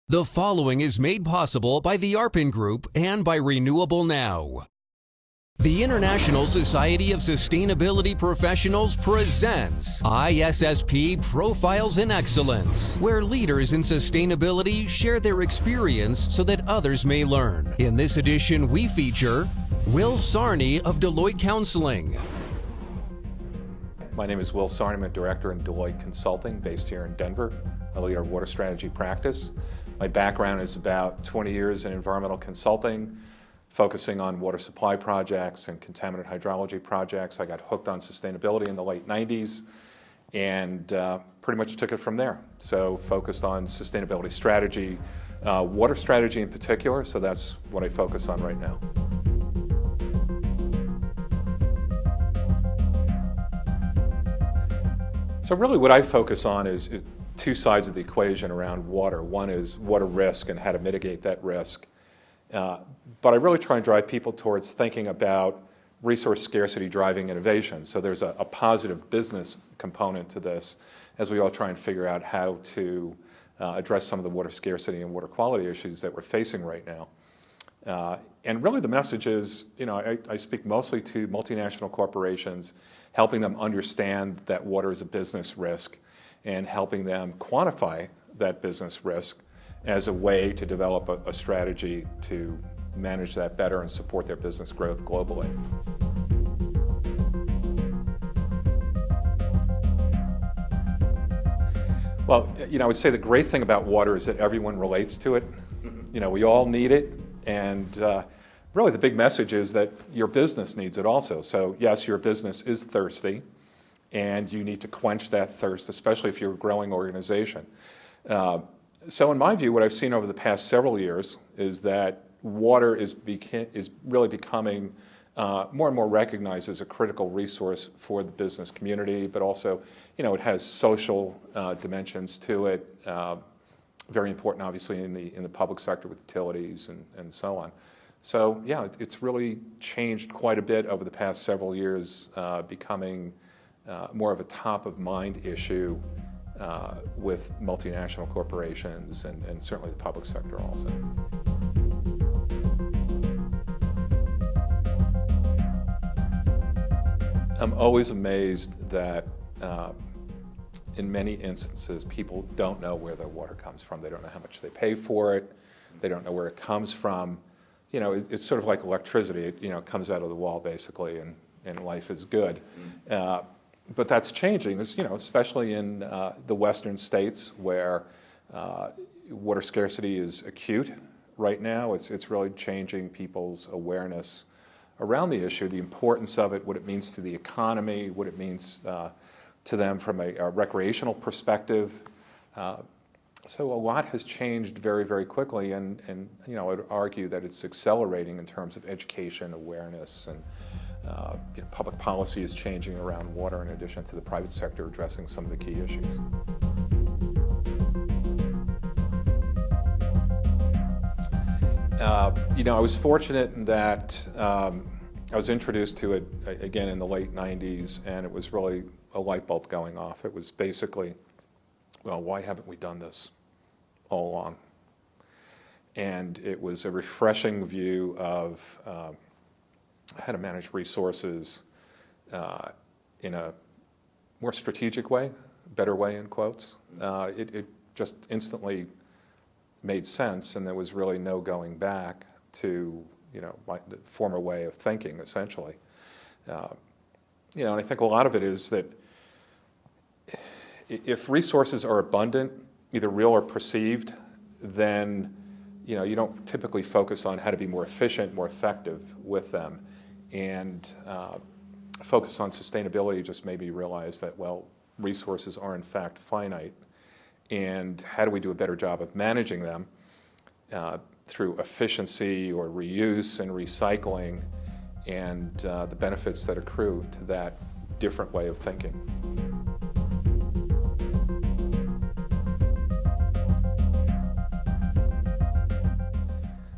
The following is made possible by the Arpin Group and by Renewable Now. The International Society of Sustainability Professionals presents ISSP Profiles in Excellence, where leaders in sustainability share their experience so that others may learn. In this edition, we feature Will Sarni of Deloitte Consulting. My name is Will Sarni. I'm a director in Deloitte Consulting based here in Denver. I lead our water strategy practice. My background is about 20 years in environmental consulting, focusing on water supply projects and contaminant hydrology projects. I got hooked on sustainability in the late 90s and pretty much took it from there. So focused on sustainability strategy, water strategy in particular, so that's what I focus on right now. So really what I focus on is two sides of the equation around water. One is water risk and how to mitigate that risk. But I really try and drive people towards thinking about resource scarcity driving innovation. So there's a positive business component to this as we all try and figure out how to address some of the water scarcity and water quality issues that we're facing right now. And really the message is, I speak mostly to multinational corporations, helping them understand that water is a business risk and helping them quantify that business risk as a way to develop a strategy to manage that better and support their business growth globally. Well, I would say the great thing about water is that everyone relates to it. We all need it, and really the big message is that your business needs it also. So yes, your business is thirsty, and you need to quench that thirst, especially if you're a growing organization. So in my view, what I've seen over the past several years is that water is really becoming more and more recognized as a critical resource for the business community, but also, it has social dimensions to it, very important obviously in the public sector with utilities and so on. So yeah, it's really changed quite a bit over the past several years, becoming more of a top-of-mind issue with multinational corporations and certainly the public sector also. I'm always amazed that in many instances people don't know where their water comes from. They don't know how much they pay for it. They don't know where it comes from. It's sort of like electricity. It comes out of the wall basically, and life is good. But that's changing, especially in the western states where water scarcity is acute right now. It's really changing people's awareness around the issue, the importance of it, what it means to the economy, what it means to them from a recreational perspective. So a lot has changed very, very quickly, and I would argue that it's accelerating in terms of education, awareness, and public policy is changing around water in addition to the private sector addressing some of the key issues. I was fortunate in that I was introduced to it again in the late 90s, and it was really a light bulb going off. It was basically, well, why haven't we done this all along? And it was a refreshing view of how to manage resources in a more strategic way, better way in quotes. It just instantly made sense, and there was really no going back to the former way of thinking, essentially. And I think a lot of it is that if resources are abundant, either real or perceived, then you don't typically focus on how to be more efficient, more effective with them. And focus on sustainability just made me realize that, well, resources are in fact finite, and how do we do a better job of managing them through efficiency or reuse and recycling, and the benefits that accrue to that different way of thinking.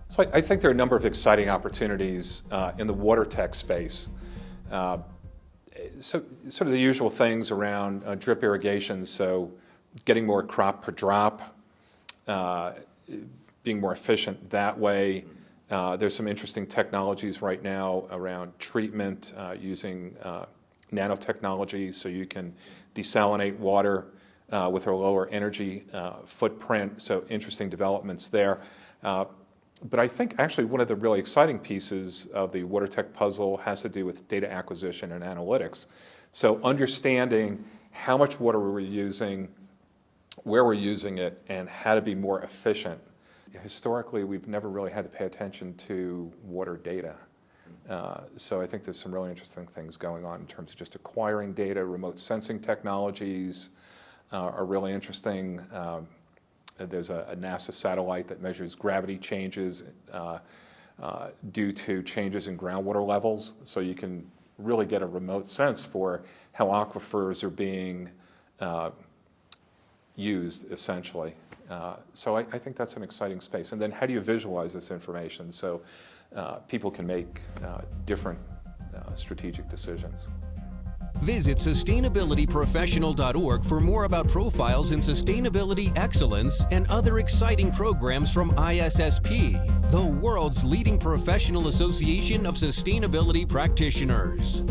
So I think there are a number of exciting opportunities in the water tech space. So sort of the usual things around drip irrigation, so getting more crop per drop, being more efficient that way. There's some interesting technologies right now around treatment using nanotechnology, so you can desalinate water with a lower energy footprint, so interesting developments there. But I think actually one of the really exciting pieces of the water tech puzzle has to do with data acquisition and analytics. So understanding how much water we're using, where we're using it, and how to be more efficient. Historically, we've never really had to pay attention to water data. So I think there's some really interesting things going on in terms of just acquiring data. Remote sensing technologies are really interesting. There's a NASA satellite that measures gravity changes due to changes in groundwater levels. So you can really get a remote sense for how aquifers are being used, essentially. So I think that's an exciting space. And then how do you visualize this information so people can make different strategic decisions? Visit sustainabilityprofessional.org for more about profiles in sustainability excellence and other exciting programs from ISSP, the world's leading professional association of sustainability practitioners.